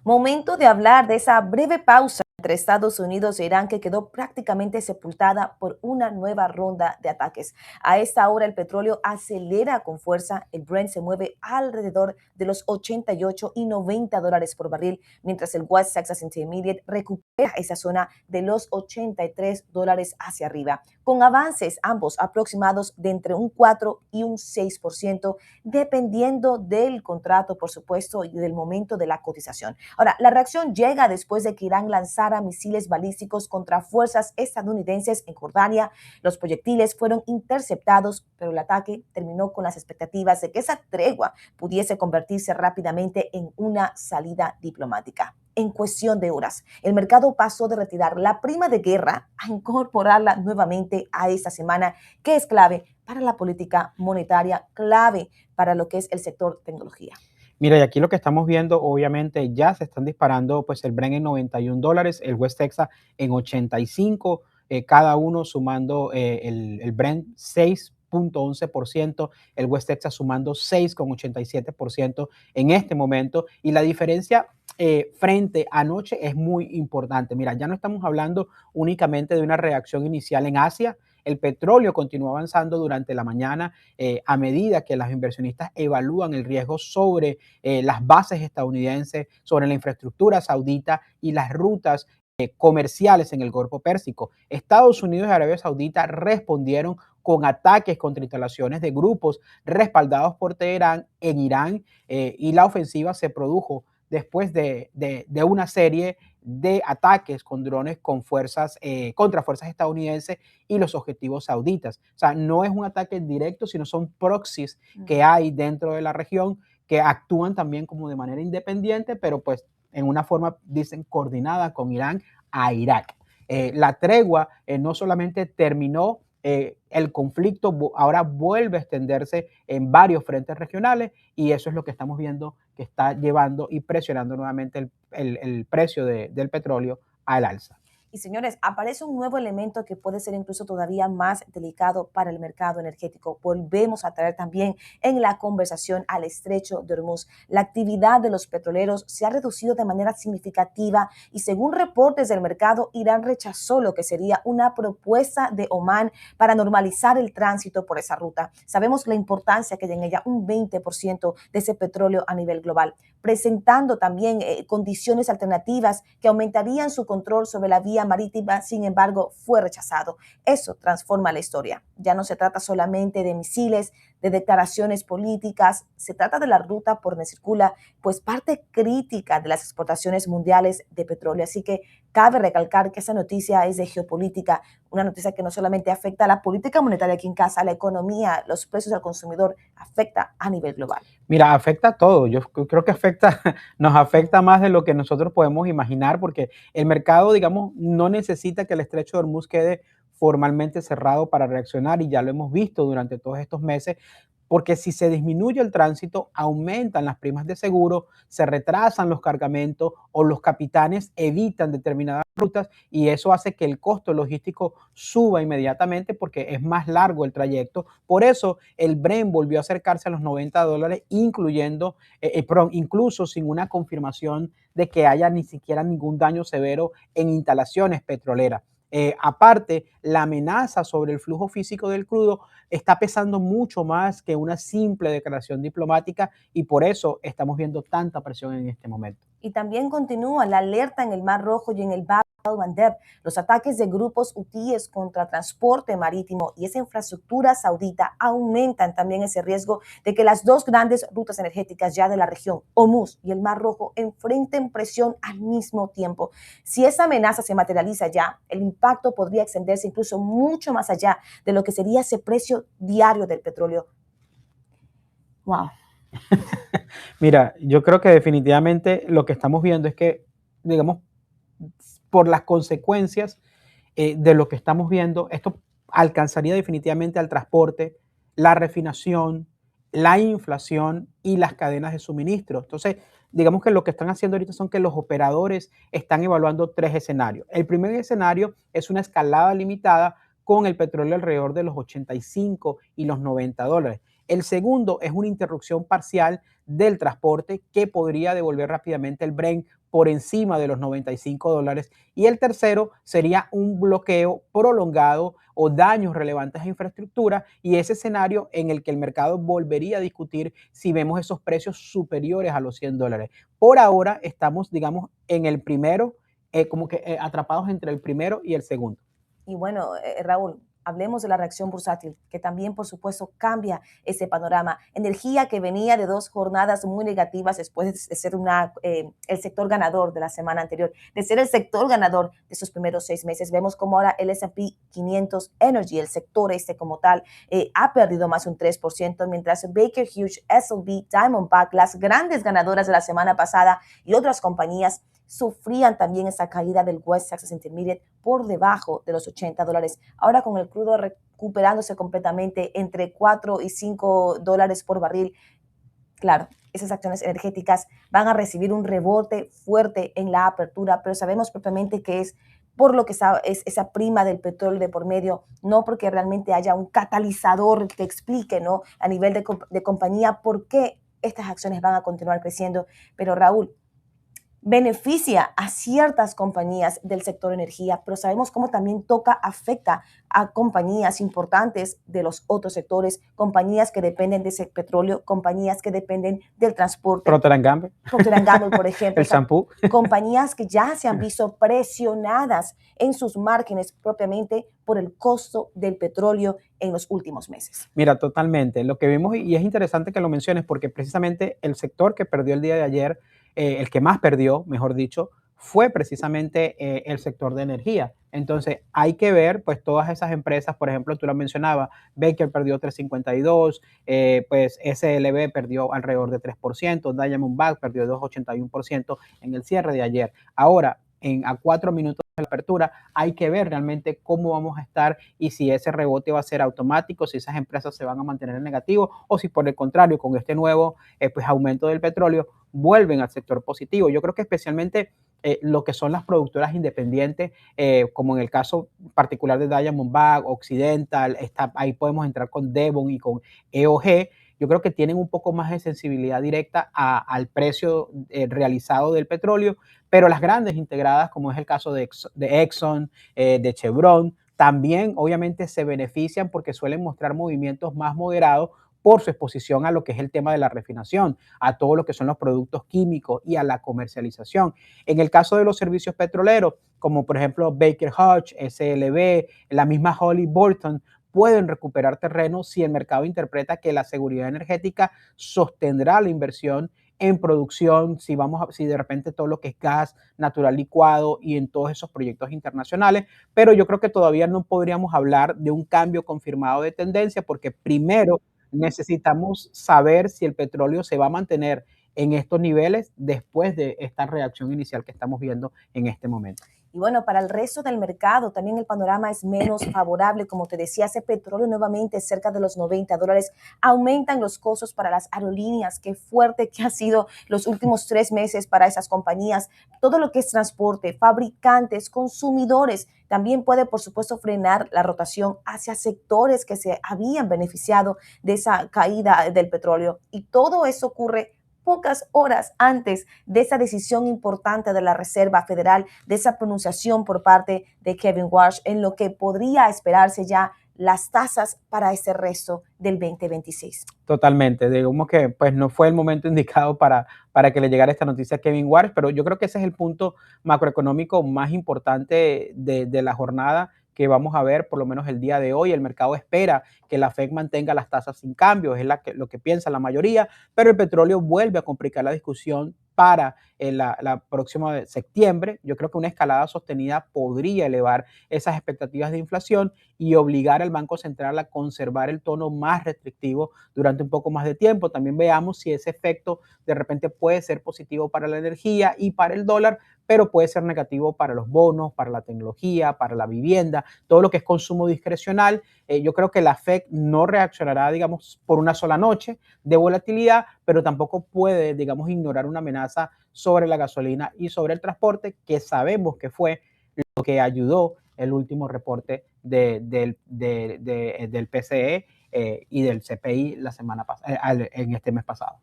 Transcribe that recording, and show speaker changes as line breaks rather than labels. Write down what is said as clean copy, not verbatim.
Momento de hablar de esa breve pausa entre Estados Unidos e Irán que quedó prácticamente sepultada por una nueva ronda de ataques. A esta hora el petróleo acelera con fuerza, el Brent se mueve alrededor de los 88 y 90 dólares por barril, mientras el West Texas Intermediate recupera esa zona de los 83 dólares hacia arriba, con avances ambos aproximados de entre un 4 y un 6%, dependiendo del contrato, por supuesto, y del momento de la cotización. Ahora, la reacción llega después de que Irán lanzara misiles balísticos contra fuerzas estadounidenses en Jordania. Los proyectiles fueron interceptados, pero el ataque terminó con las expectativas de que esa tregua pudiese convertirse rápidamente en una salida diplomática. En cuestión de horas, el mercado pasó de retirar la prima de guerra a incorporarla nuevamente a esta semana, que es clave para la política monetaria, clave para lo que es el sector tecnología.
Mira, y aquí lo que estamos viendo, obviamente, ya se están disparando, pues el Brent en 91 dólares, el West Texas en 85, cada uno sumando el Brent 6,11%, el West Texas sumando 6,87% en este momento. Y la diferencia frente a anoche es muy importante. Mira, ya no estamos hablando únicamente de una reacción inicial en Asia. El petróleo continuó avanzando durante la mañana a medida que los inversionistas evalúan el riesgo sobre las bases estadounidenses, sobre la infraestructura saudita y las rutas comerciales en el Golfo Pérsico. Estados Unidos y Arabia Saudita respondieron con ataques contra instalaciones de grupos respaldados por Teherán en Irán, y la ofensiva se produjo después de una serie de ataques con drones con fuerzas, contra fuerzas estadounidenses y los objetivos sauditas. O sea, no es un ataque directo, sino son proxies que hay dentro de la región que actúan también como de manera independiente, pero pues en una forma, dicen, coordinada con Irán a Irak. La tregua no solamente terminó, el conflicto ahora vuelve a extenderse en varios frentes regionales y eso es lo que estamos viendo que está llevando y presionando nuevamente el precio del petróleo al alza.
Y señores, aparece un nuevo elemento que puede ser incluso todavía más delicado para el mercado energético. Volvemos a traer también en la conversación al estrecho de Hormuz. La actividad de los petroleros se ha reducido de manera significativa y según reportes del mercado, Irán rechazó lo que sería una propuesta de Omán para normalizar el tránsito por esa ruta. Sabemos la importancia que hay en ella, un 20% de ese petróleo a nivel global, presentando también condiciones alternativas que aumentarían su control sobre la vía marítima. Sin embargo, fue rechazado. Eso transforma la historia. Ya no se trata solamente de misiles, de declaraciones políticas, se trata de la ruta por donde circula, pues parte crítica de las exportaciones mundiales de petróleo. Así que cabe recalcar que esa noticia es de geopolítica, una noticia que no solamente afecta a la política monetaria aquí en casa, a la economía, los precios al consumidor, afecta a nivel global.
Mira, afecta a todo. Yo creo que afecta, nos afecta más de lo que nosotros podemos imaginar, porque el mercado, digamos, no necesita que el estrecho de Hormuz quede formalmente cerrado para reaccionar, y ya lo hemos visto durante todos estos meses, porque si se disminuye el tránsito, aumentan las primas de seguro, se retrasan los cargamentos o los capitanes evitan determinadas rutas y eso hace que el costo logístico suba inmediatamente porque es más largo el trayecto. Por eso el Brent volvió a acercarse a los 90 dólares, incluso sin una confirmación de que haya ni siquiera ningún daño severo en instalaciones petroleras. Aparte, la amenaza sobre el flujo físico del crudo está pesando mucho más que una simple declaración diplomática y por eso estamos viendo tanta presión en este momento.
Y también continúa la alerta en el Mar Rojo y en el Bab el-Mandeb. Los ataques de grupos hutíes contra transporte marítimo y esa infraestructura saudita aumentan también ese riesgo de que las dos grandes rutas energéticas ya de la región, Hormuz y el Mar Rojo, enfrenten presión al mismo tiempo. Si esa amenaza se materializa ya, el impacto podría extenderse incluso mucho más allá de lo que sería ese precio diario del petróleo. Wow.
Mira, yo creo que definitivamente lo que estamos viendo es que, digamos, por las consecuencias de lo que estamos viendo, esto alcanzaría definitivamente al transporte, la refinación, la inflación y las cadenas de suministro. Entonces, digamos que lo que están haciendo ahorita son que los operadores están evaluando tres escenarios. El primer escenario es una escalada limitada con el petróleo alrededor de los 85 y los 90 dólares. El segundo es una interrupción parcial del transporte que podría devolver rápidamente el Brent por encima de los $95. Y el tercero sería un bloqueo prolongado o daños relevantes a infraestructura, y ese escenario en el que el mercado volvería a discutir si vemos esos precios superiores a los $100. Por ahora estamos, digamos, en el primero, como que atrapados entre el primero y el segundo.
Y bueno, Raúl, hablemos de la reacción bursátil, que también, por supuesto, cambia ese panorama. Energía que venía de 2 jornadas muy negativas después de ser el sector ganador de la semana anterior, de ser el sector ganador de esos primeros 6 meses. Vemos como ahora el S&P 500 Energy, el sector este como tal, ha perdido más de un 3%, mientras Baker Hughes, SLB, Diamondback, las grandes ganadoras de la semana pasada y otras compañías sufrían también esa caída del West Texas Intermediate por debajo de los $80. Ahora con el crudo recuperándose completamente entre $4 y $5 por barril, claro, esas acciones energéticas van a recibir un rebote fuerte en la apertura, pero sabemos propiamente que es por lo que es esa prima del petróleo de por medio, no porque realmente haya un catalizador que explique, ¿no?, a nivel de compañía por qué estas acciones van a continuar creciendo. Pero Raúl, beneficia a ciertas compañías del sector energía, pero sabemos cómo también afecta a compañías importantes de los otros sectores, compañías que dependen de ese petróleo, compañías que dependen del transporte.
Procter and Gamble.
Procter and Gamble, por ejemplo.
El shampoo.
Compañías que ya se han visto presionadas en sus márgenes propiamente por el costo del petróleo en los últimos meses.
Mira, totalmente. Lo que vimos, y es interesante que lo menciones, porque precisamente el sector que perdió el día de ayer, el que más perdió, mejor dicho, fue precisamente el sector de energía. Entonces, hay que ver, pues, todas esas empresas, por ejemplo, tú lo mencionabas, Baker perdió 3,52, pues SLB perdió alrededor de 3%, Diamondback perdió 2,81% en el cierre de ayer. Ahora, a 4 minutos de la apertura, hay que ver realmente cómo vamos a estar y si ese rebote va a ser automático, si esas empresas se van a mantener en negativo o si por el contrario, con este nuevo pues, aumento del petróleo, vuelven al sector positivo. Yo creo que especialmente lo que son las productoras independientes, como en el caso particular de Diamondback, Occidental, ahí podemos entrar con Devon y con EOG. Yo creo que tienen un poco más de sensibilidad directa al precio realizado del petróleo, pero las grandes integradas, como es el caso de Exxon, de Chevron, también obviamente se benefician porque suelen mostrar movimientos más moderados por su exposición a lo que es el tema de la refinación, a todo lo que son los productos químicos y a la comercialización. En el caso de los servicios petroleros, como por ejemplo Baker Hughes, SLB, la misma Halliburton, pueden recuperar terreno si el mercado interpreta que la seguridad energética sostendrá la inversión en producción, si de repente todo lo que es gas natural licuado y en todos esos proyectos internacionales, pero yo creo que todavía no podríamos hablar de un cambio confirmado de tendencia porque primero necesitamos saber si el petróleo se va a mantener en estos niveles después de esta reacción inicial que estamos viendo en este momento.
Y bueno, para el resto del mercado también el panorama es menos favorable. Como te decía, ese petróleo nuevamente cerca de los $90. Aumentan los costos para las aerolíneas. Qué fuerte que ha sido los últimos 3 meses para esas compañías. Todo lo que es transporte, fabricantes, consumidores, también puede, por supuesto, frenar la rotación hacia sectores que se habían beneficiado de esa caída del petróleo. Y todo eso ocurre pocas horas antes de esa decisión importante de la Reserva Federal, de esa pronunciación por parte de Kevin Warsh, en lo que podría esperarse ya las tasas para ese resto del 2026.
Totalmente, digamos que pues no fue el momento indicado para que le llegara esta noticia a Kevin Warsh, pero yo creo que ese es el punto macroeconómico más importante de la jornada que vamos a ver por lo menos el día de hoy. El mercado espera que la Fed mantenga las tasas sin cambios, es lo que piensa la mayoría, pero el petróleo vuelve a complicar la discusión para la próxima de septiembre. Yo creo que una escalada sostenida podría elevar esas expectativas de inflación y obligar al Banco Central a conservar el tono más restrictivo durante un poco más de tiempo. También veamos si ese efecto de repente puede ser positivo para la energía y para el dólar, pero puede ser negativo para los bonos, para la tecnología, para la vivienda, todo lo que es consumo discrecional. Yo creo que la Fed no reaccionará, digamos, por una sola noche de volatilidad, pero tampoco puede, digamos, ignorar una amenaza sobre la gasolina y sobre el transporte, que sabemos que fue lo que ayudó el último reporte del PCE y del CPI la semana en este mes pasado.